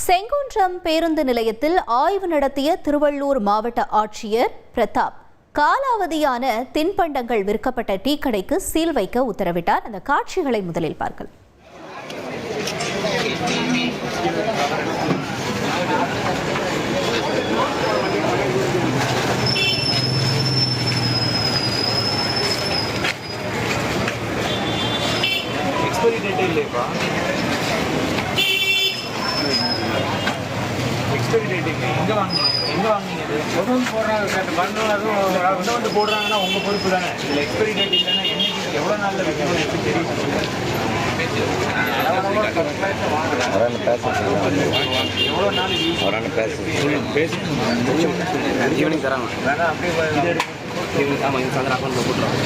செங்குன்றம் பேருந்து நிலையத்தில் ஆய்வு நடத்திய திருவள்ளூர் மாவட்ட ஆட்சியர் பிரதாப் காலாவதியான தின்பண்டங்கள் விற்கப்பட்ட டீ கடைக்கு சீல் வைக்க உத்தரவிட்டார். அந்த காட்சிகளை முதலில் பார்க்கலாம். போடுறாங்கன்னா உங்க பொறுப்பு தானே. இதுல எக்ஸ்பைரி டேட் இல்லைன்னா என்னைக்கு எவ்வளவு நாள்ல வைக்கணும் எப்படி தெரியும்? ஈவினிங் தராங்க வேணா அப்படியே அக்கௌண்ட்ல போட்டுருவாங்க.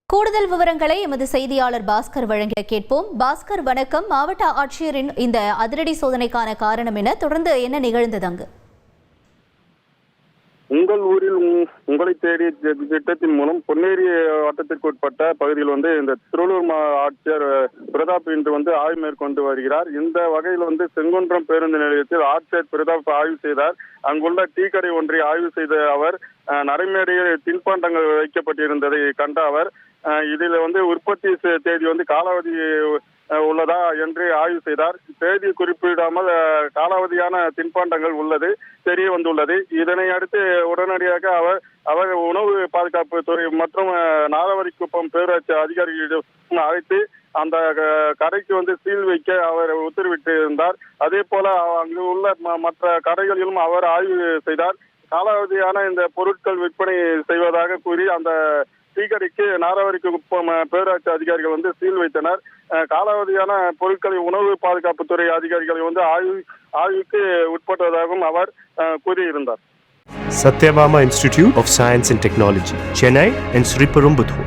கூடுதல் விவரங்களை எமது செய்தியாளர் பாஸ்கர் வழங்க கேட்போம். பாஸ்கர் வணக்கம். மாவட்ட ஆட்சியரின் இந்த அதிரடி சோதனைக்கான காரணம் என்ன? தொடர்ந்து என்ன நிகழ்ந்தது அங்கு? உங்கள் ஊரில் உங்களை தேடி திட்டத்தின் மூலம் பொன்னேரி வட்டத்திற்கு உட்பட்ட பகுதியில் இந்த திருவள்ளூர் ஆட்சியர் பிரதாப் இன்று ஆய்வு மேற்கொண்டு வருகிறார். இந்த வகையில் செங்குன்றம் பேருந்து நிலையத்தில் ஆட்சியர் பிரதாப் ஆய்வு செய்தார். அங்குள்ள டீ கடை ஒன்றை ஆய்வு செய்த அவர் நடைமேடையில் தின்பண்டங்கள் வைக்கப்பட்டிருந்ததை கண்ட அவர் இதில் உற்பத்தி தேதி காலாவதி உள்ளதா என்று ஆய்வு செய்தார். தேதி குறிப்பிடாமல் காலாவதியான தின்பண்டங்கள் உள்ளது தெரிய வந்துள்ளது. இதனை அடுத்து உடனடியாக அவர் உணவு பாதுகாப்பு துறை மற்றும் நாலவரிக்குப்பம் பேரூராட்சி அதிகாரிகளிடம் அழைத்து அந்த கடைக்கு சீல் வைக்க அவர் உத்தரவிட்டிருந்தார். அதே போல அங்கு உள்ள மற்ற கடைகளிலும் அவர் ஆய்வு செய்தார். காலாவதியான இந்த பொருட்கள் விற்பனை செய்வதாக கூறி அந்த டீ கடைக்கு நாராவரிக்குப்பம் பேரூராட்சி அதிகாரிகள் சீல் வைத்தனர். காலாவதியான பொருட்களை உணவு பாதுகாப்புத்துறை அதிகாரிகளை ஆய்வுக்கு உட்பட்டதாகவும் அவர் கூறியிருந்தார். Satyabama Institute of Science and Technology, Chennai and Sri Perumbudur.